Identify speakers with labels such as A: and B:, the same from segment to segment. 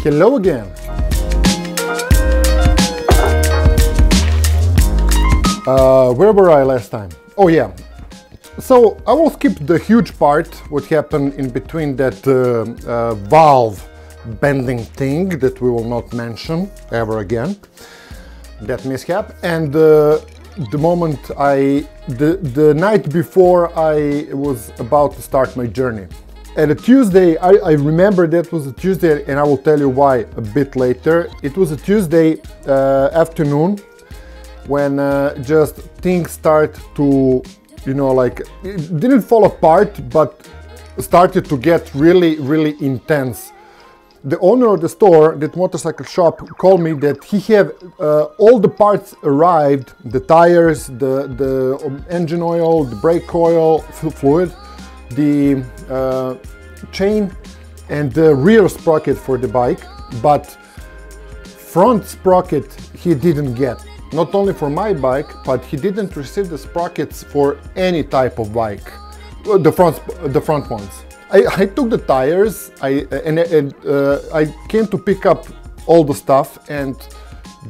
A: Hello again. Where were I last time? Oh yeah. So I will skip the huge part, what happened in between that valve bending thing that we will not mention ever again, that mishap. And the moment the night before I was about to start my journey. And a Tuesday, I remember that was a Tuesday, and I will tell you why a bit later. It was a Tuesday afternoon when just things start to, you know, like, it didn't fall apart, but started to get really, really intense. The owner of the store, that motorcycle shop, called me that he have all the parts arrived, the tires, the engine oil, the brake oil, fluid, the chain and the rear sprocket for the bike, but front sprocket he didn't get. Not only for my bike, but he didn't receive the sprockets for any type of bike, the front ones. I took the tires, I came to pick up all the stuff, and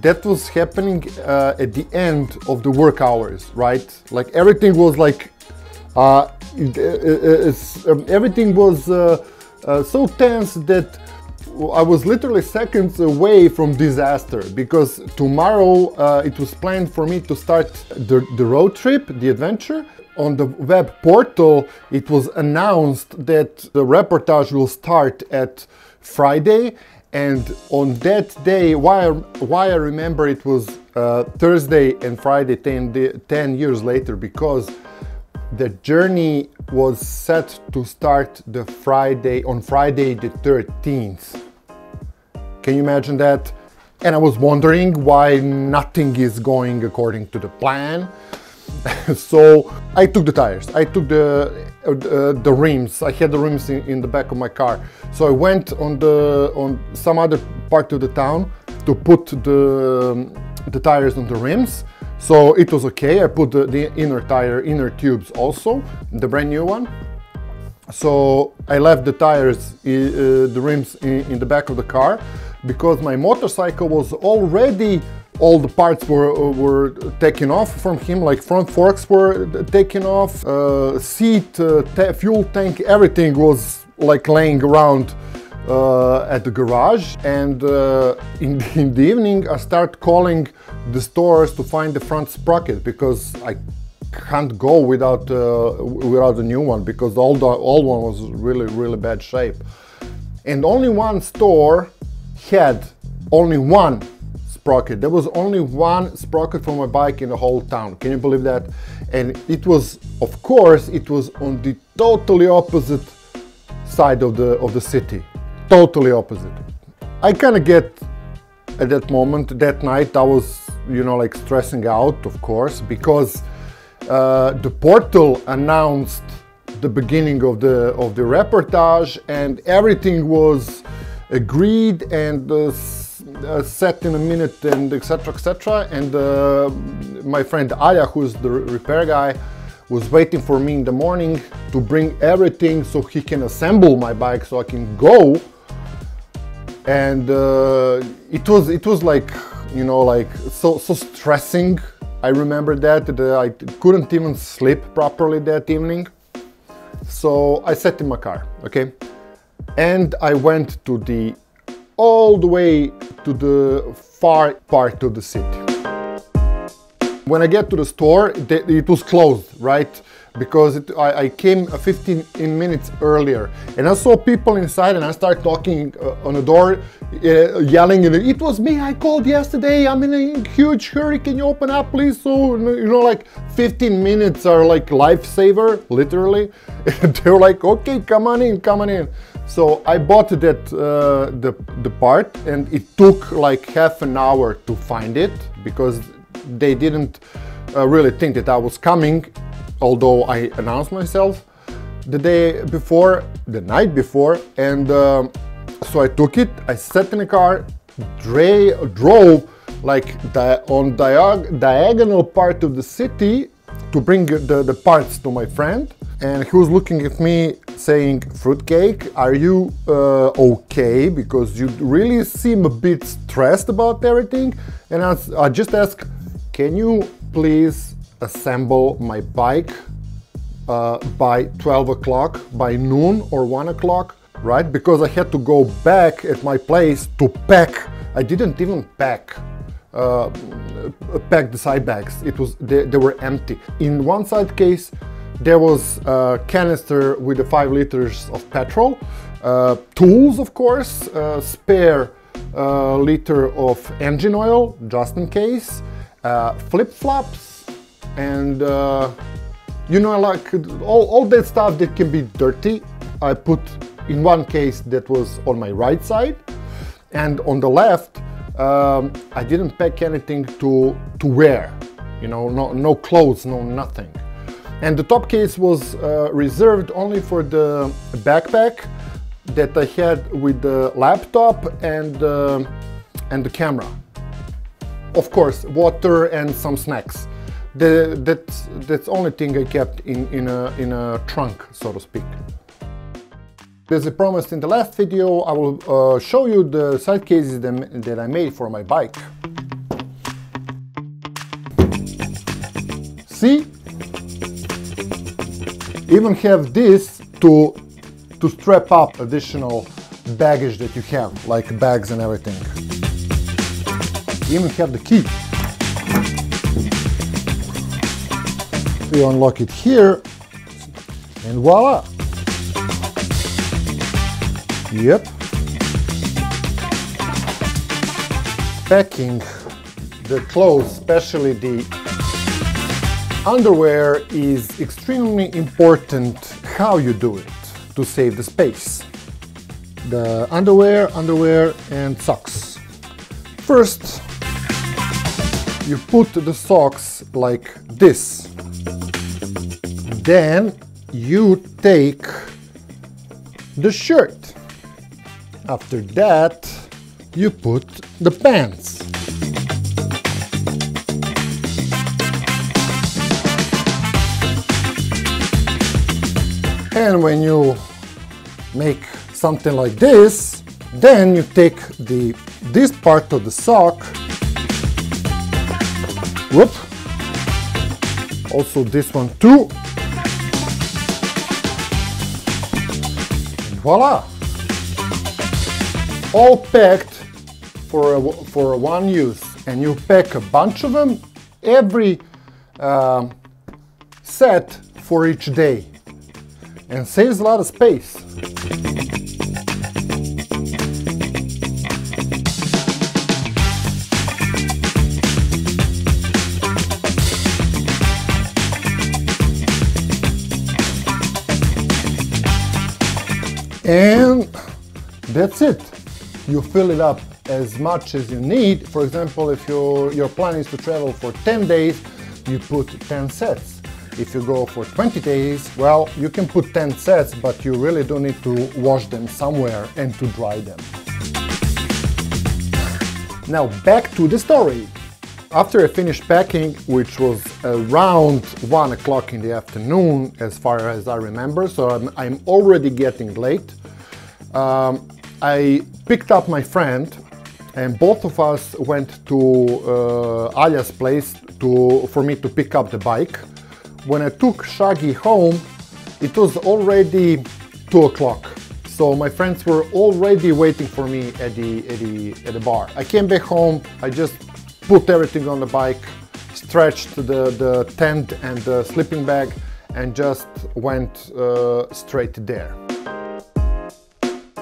A: that was happening at the end of the work hours, right? Like everything was like, everything was so tense that I was literally seconds away from disaster, because tomorrow it was planned for me to start the road trip, the adventure. On the web portal it was announced that the reportage will start at Friday, and on that day, why I remember it was Thursday and Friday 10 years later, because the journey was set to start on Friday the 13th. Can you imagine that? And I was wondering why nothing is going according to the plan. So I took the tires, I took the rims. I had the rims in the back of my car. So I went on some other part of the town to put the tires on the rims. So it was okay. I put the inner tubes also, the brand new one. So I left the tires, the rims in the back of the car, because my motorcycle was already, all the parts were taken off from him, like front forks were taken off, seat, fuel tank, everything was like laying around at the garage. And in the evening I start calling the stores to find the front sprocket, because I can't go without a new one, because the old one was really bad shape. And only one store had only one sprocket. There was only one sprocket for my bike in the whole town. Can you believe that? And it was, of course, it was on the totally opposite side of the city. Totally opposite. I kind of get, at that moment, that night, I was, you know, like stressing out, of course, because the portal announced the beginning of the reportage, and everything was agreed and set in a minute, and etc. And my friend Aya, who's the repair guy, was waiting for me in the morning to bring everything so he can assemble my bike so I can go. And it was like, you know, like so stressing. I remember that I couldn't even sleep properly that evening. So I sat in my car, okay, and I went to all the way to the far part of the city. When I get to the store, it was closed, right? Because I came 15 minutes earlier, and I saw people inside, and I started knocking on the door, yelling, and it was me, I called yesterday, I'm in a huge hurry, can you open up please? So, you know, like 15 minutes are like lifesaver, literally. They were like, okay, come on in. So I bought that the part, and it took like half an hour to find it, because they didn't really think that I was coming, although I announced myself the night before. And so I took it, I sat in the car, drove like diagonal part of the city to bring the parts to my friend. And he was looking at me saying, "Fruitcake, are you okay? Because you really seem a bit stressed about everything." And I just asked, "Can you please assemble my bike by 12 o'clock, by noon or 1 o'clock?" Right? Because I had to go back at my place to pack. I didn't even pack the side bags. They were empty. In one side case, there was a canister with the 5 liters of petrol, tools, of course, spare liter of engine oil, just in case, flip-flops, and you know, like all that stuff that can be dirty. I put in one case that was on my right side, and on the left, I didn't pack anything to wear, you know, no clothes, no nothing. And the top case was reserved only for the backpack that I had with the laptop and the camera. Of course, water and some snacks. That's the only thing I kept in a trunk, so to speak. As I promised in the last video, I will show you the side cases that I made for my bike. See? Even have this to strap up additional baggage that you have, like bags and everything. Even have the key. You unlock it here, and voila! Yep. Packing the clothes, especially the underwear, is extremely important how you do it to save the space. The underwear, and socks. First, you put the socks like this. Then you take the shirt. After that, you put the pants. And when you make something like this, then you take this part of the sock, whoop, also this one too, and voila! All packed for one use. And you pack a bunch of them, every set for each day, and saves a lot of space. And that's it. You fill it up as much as you need. For example, if your plan is to travel for 10 days, you put 10 sets. If you go for 20 days, well, you can put 10 sets, but you really do need to wash them somewhere and to dry them. Now back to the story. After I finished packing, which was around 1 o'clock in the afternoon, as far as I remember, so I'm already getting late, I picked up my friend, and both of us went to Alja's place for me to pick up the bike. When I took Shaggy home, it was already 2 o'clock. So my friends were already waiting for me at the bar. I came back home, I just put everything on the bike, stretched the tent and the sleeping bag, and just went straight there.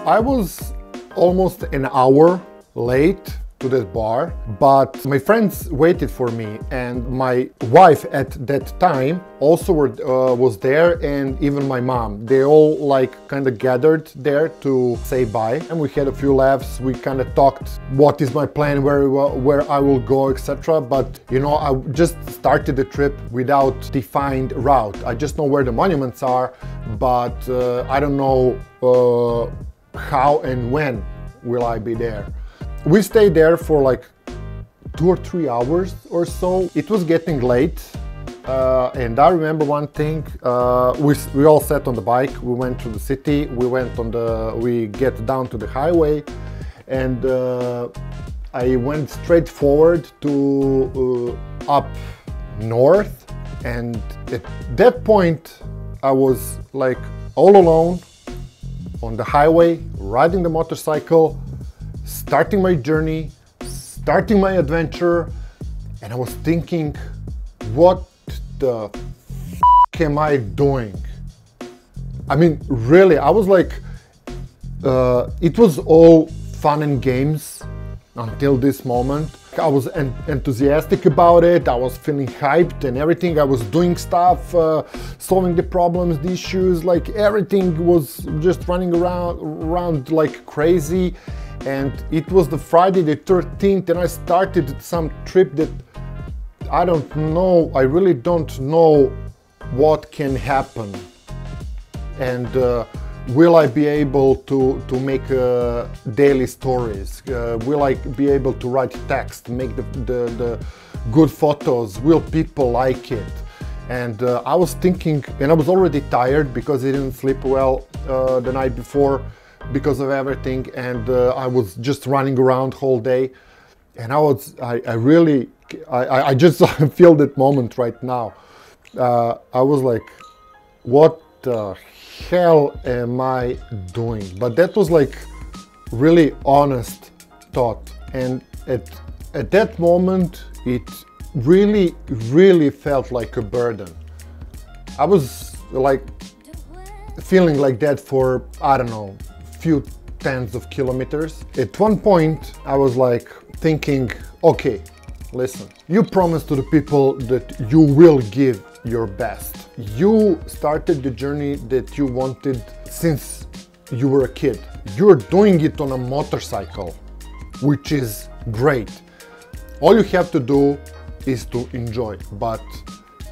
A: I was almost an hour late to that bar, but my friends waited for me, and my wife at that time also was there, and even my mom. They all like kind of gathered there to say bye, and we had a few laughs. We kind of talked what is my plan, where I will go, etc. But you know, I just started the trip without defined route. I just know where the monuments are, but I don't know how and when will I be there. We stayed there for like 2 or 3 hours or so. It was getting late, And I remember one thing, we all sat on the bike, we went to the city, we get down to the highway, and I went straight forward to up north, and at that point I was like all alone on the highway, riding the motorcycle, starting my journey, starting my adventure, and I was thinking, what the f am I doing? I mean, really, I was like, it was all fun and games until this moment. I was enthusiastic about it, I was feeling hyped and everything, I was doing stuff, solving the problems, the issues, like everything was just running around like crazy. And it was the Friday the 13th, and I started some trip that I don't know, I really don't know what can happen. And will I be able to make daily stories? Will I be able to write text, make the good photos? Will people like it? And I was thinking, and I was already tired because I didn't sleep well the night before because of everything, and I was just running around whole day. And I just feel that moment right now. I was like, what the hell am I doing? But that was like really honest thought, and at that moment it really felt like a burden. I was like feeling like that for, I don't know, few tens of kilometers. At one point I was like thinking, okay, listen, you promised to the people that you will give your best. You started the journey that you wanted since you were a kid. You're doing it on a motorcycle, which is great. All you have to do is to enjoy, but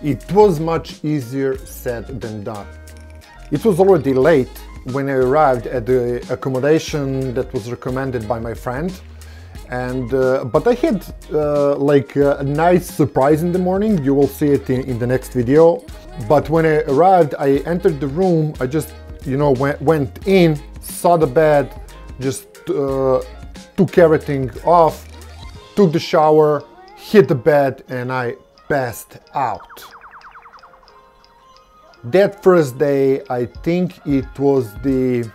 A: it was much easier said than done. It was already late when I arrived at the accommodation that was recommended by my friend. And but I had like a nice surprise in the morning. You will see it in the next video. But when I arrived, I entered the room. I just, you know, went in, saw the bed, just took everything off, took the shower, hit the bed, and I passed out. That first day, I think it was the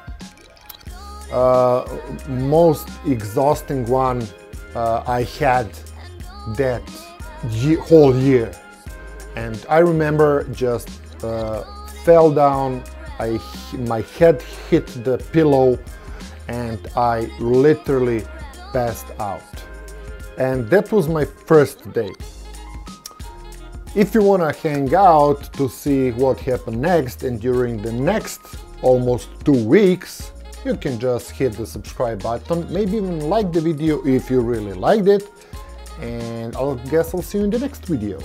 A: most exhausting one I had that whole year. And I remember just fell down, my head hit the pillow, and I literally passed out. And that was my first day. If you want to hang out to see what happened next and during the next almost 2 weeks, you can just hit the subscribe button, maybe even like the video if you really liked it, and I guess I'll see you in the next video.